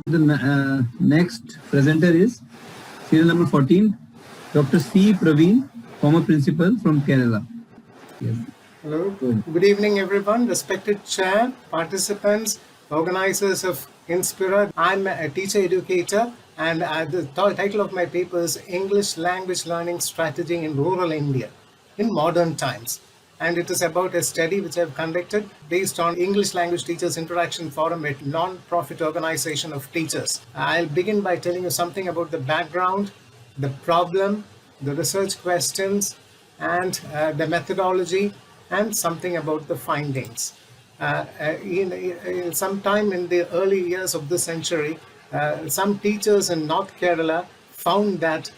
The next presenter is serial number 14, Dr. C. Praveen, former principal from Kerala. Yes. Hello. Good evening, everyone. Respected chair, participants, organizers of Inspira. I'm a teacher educator, and the title of my paper is English Language Learning Strategy in Rural India in Modern Times. And it is about a study which I've conducted based on English Language Teachers Interaction Forum, a non-profit organization of teachers. I'll begin by telling you something about the background, the problem, the research questions, and the methodology, and something about the findings. Sometime in the early years of this century, some teachers in North Kerala found that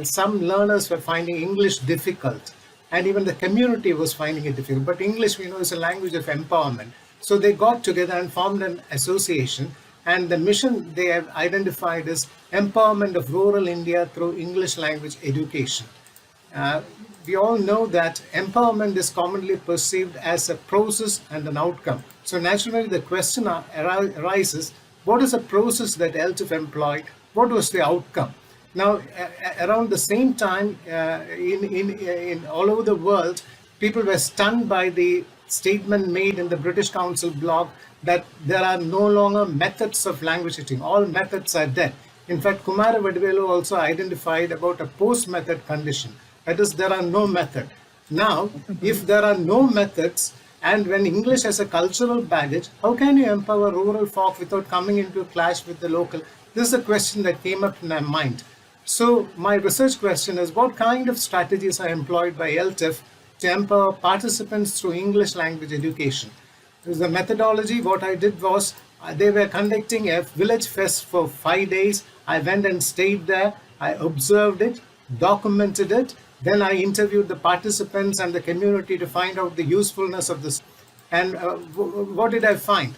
some learners were finding English difficult, and even the community was finding it difficult. But English, we know, is a language of empowerment. So they got together and formed an association, and the mission they have identified is empowerment of rural India through English language education. We all know that empowerment is commonly perceived as a process and an outcome. So naturally the question arises, what is the process that ELTIF employed? What was the outcome? Now, around the same time, in all over the world, people were stunned by the statement made in the British Council blog that there are no longer methods of language teaching. All methods are dead. In fact, Kumara Vadivelu also identified about a post-method condition. That is, there are no method. Now, if there are no methods, and when English has a cultural baggage, how can you empower rural folk without coming into a clash with the local? This is a question that came up in my mind. So my research question is, what kind of strategies are employed by ELTIF to empower participants through English language education? The methodology, what I did was, they were conducting a village fest for 5 days. I went and stayed there. I observed it, documented it. Then I interviewed the participants and the community to find out the usefulness of this. And what did I find?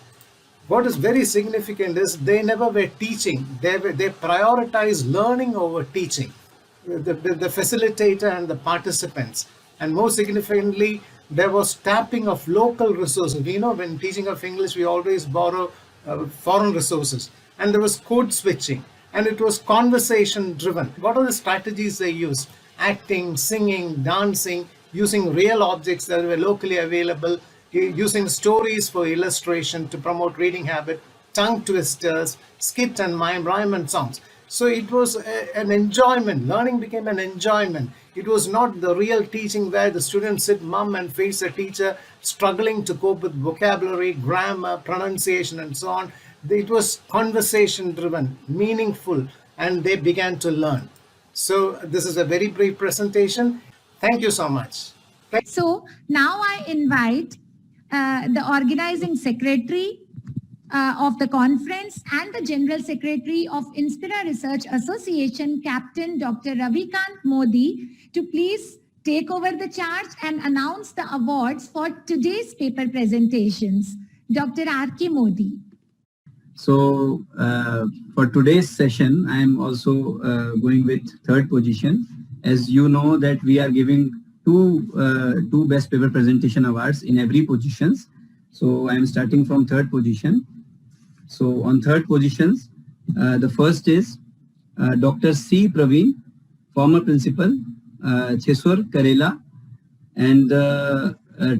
What is very significant is they never were teaching. They prioritized learning over teaching, the facilitator and the participants. And most significantly, there was tapping of local resources. We know when teaching of English, we always borrow foreign resources. And there was code switching. And it was conversation driven. What are the strategies they used? Acting, singing, dancing, using real objects that were locally available, using stories for illustration to promote reading habit, tongue twisters, skit and mime, rhyme and songs. So it was an enjoyment. Learning became an enjoyment. It was not the real teaching where the students sit mum and face a teacher struggling to cope with vocabulary, grammar, pronunciation and so on. It was conversation driven, meaningful, and they began to learn. So this is a very brief presentation. Thank you so much. So now I invite the organizing secretary of the conference and the general secretary of Inspira Research Association, Captain Dr. Ravikant Modi, to please take over the charge and announce the awards for today's paper presentations. Dr. R.K. Modi. So for today's session, I am also going with third position. As you know that we are giving two best paper presentation awards in every positions. So I am starting from third position. So on third positions, the first is Dr. C. Praveen, former principal, Chesur, Kerala, and the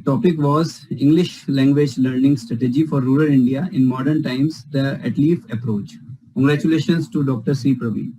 topic was English Language Learning Strategy for Rural India in Modern Times, the ELTIF approach. Congratulations to Dr. C. Praveen.